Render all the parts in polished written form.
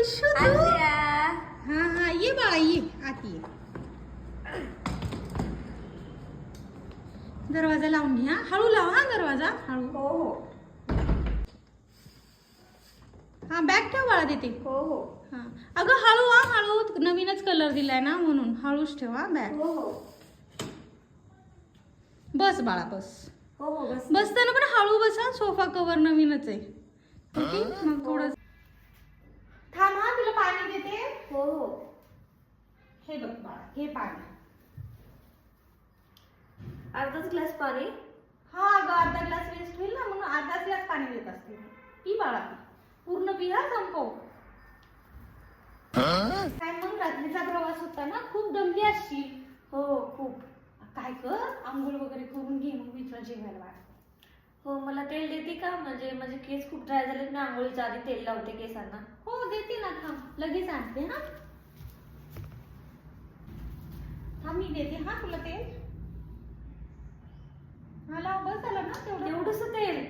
वैशू हा हा ये बाळा ये आत ये. दरवाजा लावून घ्या. हळू लाव हा दरवाजा हळू. हो हो हा बॅग ठेव बाळा तिथे. हो हो हा अगं हळू हा हळू. नवीनच कलर दिलाय ना म्हणून हळूच ठेवा बॅग. हो हो बस बाळा बस. हो हो बस. बसताना पण हळू बसा. सोफा कव्हर नवीनच आहे. ओके मग थोडं थांब हा तुला पाणी देते. हो हो हे बघ बाळा हे पाणी. अर्धाच ग्लास पाणी. हा अगं अर्धा ग्लास वेस्ट होईल ना म्हणून अर्धा ग्लास पाणी देत असते. पी बाळा पी. पूर्ण पी हा संपव. काय मग रात्रीचा प्रवास होता ना खूप दमली असशील. हो खूप. काय कर आंघोळ वगैरे करून घे मग मी तुला जेवायला वाढते. हो मला तेल देते का? म्हणजे माझे केस खूप ड्राय झालेत ना, आंघोळीच्या आधी तेल लावते केसांना. हो देते ना थांब लगेच आणते हा. थांब मी देते हा तुला तेल. हा लाव बस झालं ना तेवढं. एवढंच तेल?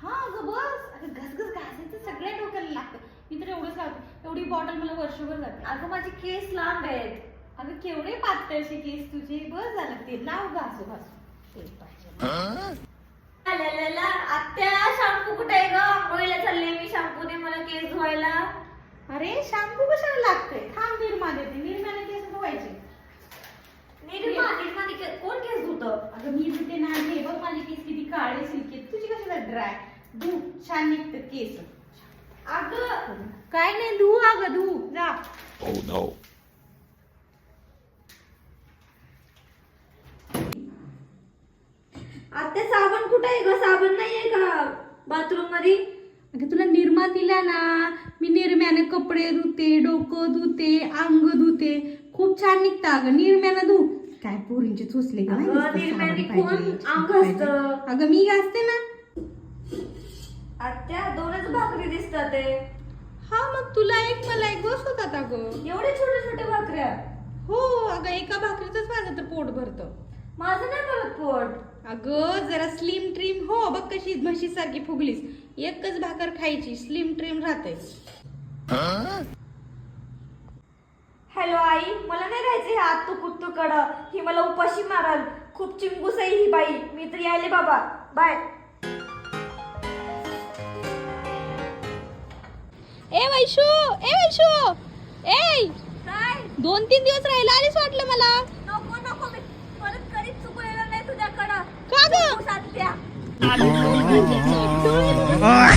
हा अगं बस. अगं घसघस घासायचं सगळ्या डोक्याला लागतं. मी तर एवढंच लावते. एवढी बॉटल मला वर्षभर जाते. अगं माझे केस लांब आहेत. अगं केवढे पातळशे केस तुझे. बस झालं ते लाव घासू घासू. तेल पाहिजे. आत्या शॅम्पू कुठे आहे ग? आंघोळीला चालले मी, शॅम्पू दे मला केस धुवायला. अरे शॅम्पू कशाला लागते? थांब निरमा देते. निर्म्याने केस धुवायचे. निर्मा कोण केस धुतं? अगं मी धुते ना. हे बघ माझे केस किती काळे सिल्की. तुझी कशाला ड्राय. धू छान निघतात केस. अगं काय नाही धू अगं धू जा. Oh no. आत्या साबण कुठे आहे ग? साबण नाहीये का बाथरूम मध्ये? अगं तुला निरमा दिला ना. मी निरम्याने कपडे धुते, डोकं धुते, अंग धुते. खूप छान निघतं अगं निरम्यानं धू. काय पोरींचे चोचले ग. अगं, निरम्याने कोण अंग घासतं? अगं मी घासते ना. आत्या दोनच भाकरी दिसतात ते. हा मग तुला एक मला एक बस होतात अगं. एवढे छोटे छोटे भाकऱ्या? हो अगं एका भाकरीतच माझं तर पोट भरतं. माझं नाही करत पोट. अगं जरा स्लिम ट्रिम हो बघ कशी म्हशीसारखी फुगलीस. एकच भाकर खायची स्लिम ट्रिम राहते. हॅलो आई, मला नाही राहायचं हे आत्तू कुत्तू कडं. ही मला उपाशी मारल. खूप चिंगूस आहे ही बाई. मी तर यायले बाबा. बाय. ए वैशू ए काय? 2-3 दिवस राहिला आलीच वाटलं मला. नको नको, मी परत कधीच चुकलेलं नाही तुझ्याकडं. का ग? साध्या. Ah!